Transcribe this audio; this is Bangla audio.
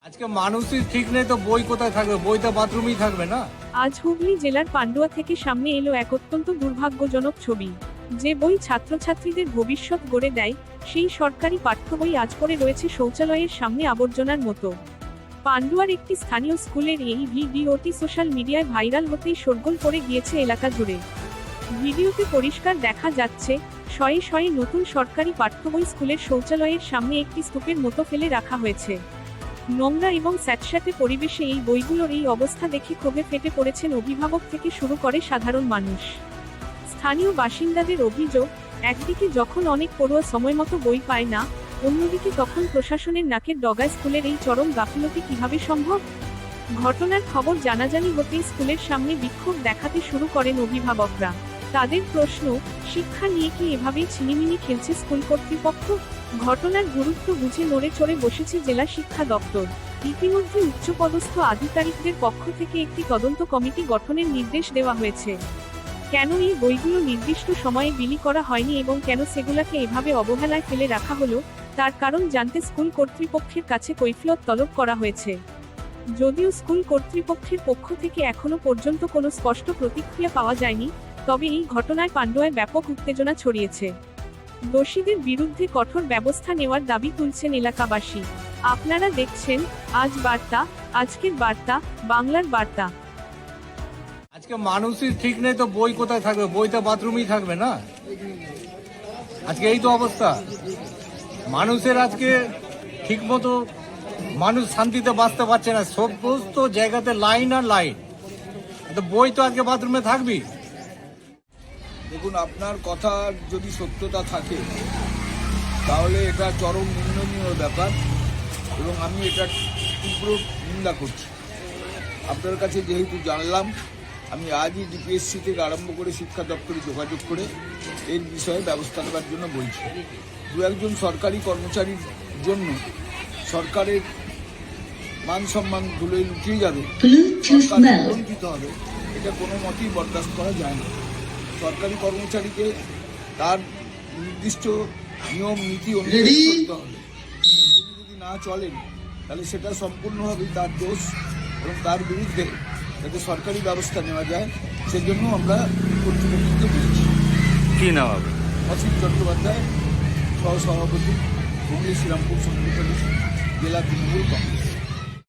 আজকে মানুষই ঠিক নেই তো বই কোথায় থাকবে? বই তো বাথরুমেই থাকবে না। আজ হুগলি জেলার পান্ডুয়া থেকে সামনে এলো এক অত্যন্ত দুর্ভাগ্যজনক ছবি। যে বই ছাত্রছাত্রীদের ভবিষ্যৎ গড়ে দেয়, সেই সরকারি পাঠ্য বই আজ পড়ে রয়েছে শৌচালয়ের সামনে আবর্জনার মতো। পান্ডুয়ার একটি স্থানীয় স্কুলের এই ভিডিওটি সোশ্যাল মিডিয়ায় ভাইরাল হতেই শোরগোল পড়ে গিয়েছে এলাকা জুড়ে। ভিডিওতে পরিষ্কার দেখা যাচ্ছে, শয়ে শয়ে নতুন সরকারি পাঠ্য বই স্কুলের শৌচালয়ের সামনে একটি স্তূপের মতো ফেলে রাখা হয়েছে। নোংরা এবং স্যাঁতস্যাঁতে পরিবেশে এই বইগুলোর এই অবস্থা দেখে ক্ষোভে ফেটে পড়েছেন অভিভাবক থেকে শুরু করে সাধারণ মানুষ। স্থানীয় বাসিন্দাদের অভিযোগ, একদিকে যখন অনেক পড়ুয়া সময়মতো বই পায় না, অন্যদিকে তখন প্রশাসনের নাকের ডগায় স্কুলের এই চরম গাফিলতি কিভাবে সম্ভব? ঘটনার খবর জানাজানি হতেই স্কুলের সামনে বিক্ষোভ দেখাতে শুরু করেন অভিভাবকরা। তাদের প্রশ্ন, শিক্ষা নিয়ে কি এভাবেই ছিনিমিনি খেলছে স্কুল কর্তৃপক্ষ? ঘটনার গুরুত্ব বুঝে নড়ে চড়ে বসেছে জেলা শিক্ষা দপ্তর। ইতিমধ্যে উচ্চপদস্থ আধিকারিকদের পক্ষ থেকে একটি তদন্ত কমিটি গঠনের নির্দেশ দেওয়া হয়েছে। কেন এই বইগুলো নির্দিষ্ট সময়ে বিলি করা হয়নি এবং কেন সেগুলোকে এভাবে অবহেলায় ফেলে রাখা হলো, তার কারণ জানতে স্কুল কর্তৃপক্ষের কাছে কৈফিয়ত তলব করা হয়েছে। যদিও স্কুল কর্তৃপক্ষের পক্ষ থেকে এখনো পর্যন্ত কোনো স্পষ্ট প্রতিক্রিয়া পাওয়া যায়নি, তবে এই ঘটনায় পান্ডুয়ায় ব্যাপক উত্তেজনা ছড়িয়েছে। দোষীদের বিরুদ্ধে কঠোর ব্যবস্থা নেওয়ার দাবি তুলছেন এলাকাবাসী। আপনারা দেখছেন আজ বার্তা, আজকের বার্তা, বাংলার বার্তা। আজকে মানুষই ঠিক নেই তো বই কোথায় থাকবে? বই তো বাথরুমেই থাকবে না। আজকে এই তো অবস্থা। মানুষের আজকে ঠিক মতো মানুষ শান্তিতে বাঁচতে পারছে না। সমস্ত জায়গাতে লাইন আর লাইন। তো বই তো আজকে বাথরুমে থাকবেই। দেখুন, আপনার কথার যদি সত্যতা থাকে তাহলে এটা চরম নিন্দনীয় ব্যাপার এবং আমি এটা তীব্র নিন্দা করছি। আপনার কাছে যেহেতু জানলাম, আমি আজই ডিপিএসসি থেকে আরম্ভ করে শিক্ষা দপ্তরে যোগাযোগ করে এর বিষয়ে ব্যবস্থা নেওয়ার জন্য বলছি। দু একজন সরকারি কর্মচারীর জন্য সরকারের মান সম্মান ধুলোয় লুটিয়ে যাবে, সরকার লুণ্ঠিত হবে, এটা কোনো মতেই বরদাস্ত করা যায় না। সরকারি কর্মচারীকে তার নির্দিষ্ট নিয়ম নীতি অনুযায়ী চলতে হবে। তিনি যদি না চলেন তাহলে সেটা সম্পূর্ণভাবেই তার দোষ এবং তার বিরুদ্ধে যাতে সরকারি ব্যবস্থা নেওয়া যায় সেজন্য আমরা কর্তৃপক্ষকে বলছি। কি নাম হবে? অসিত চট্টোপাধ্যায়, সহসভাপতি, হুগলি শ্রীরামপুর সংগঠনের জেলা তৃণমূল কংগ্রেস।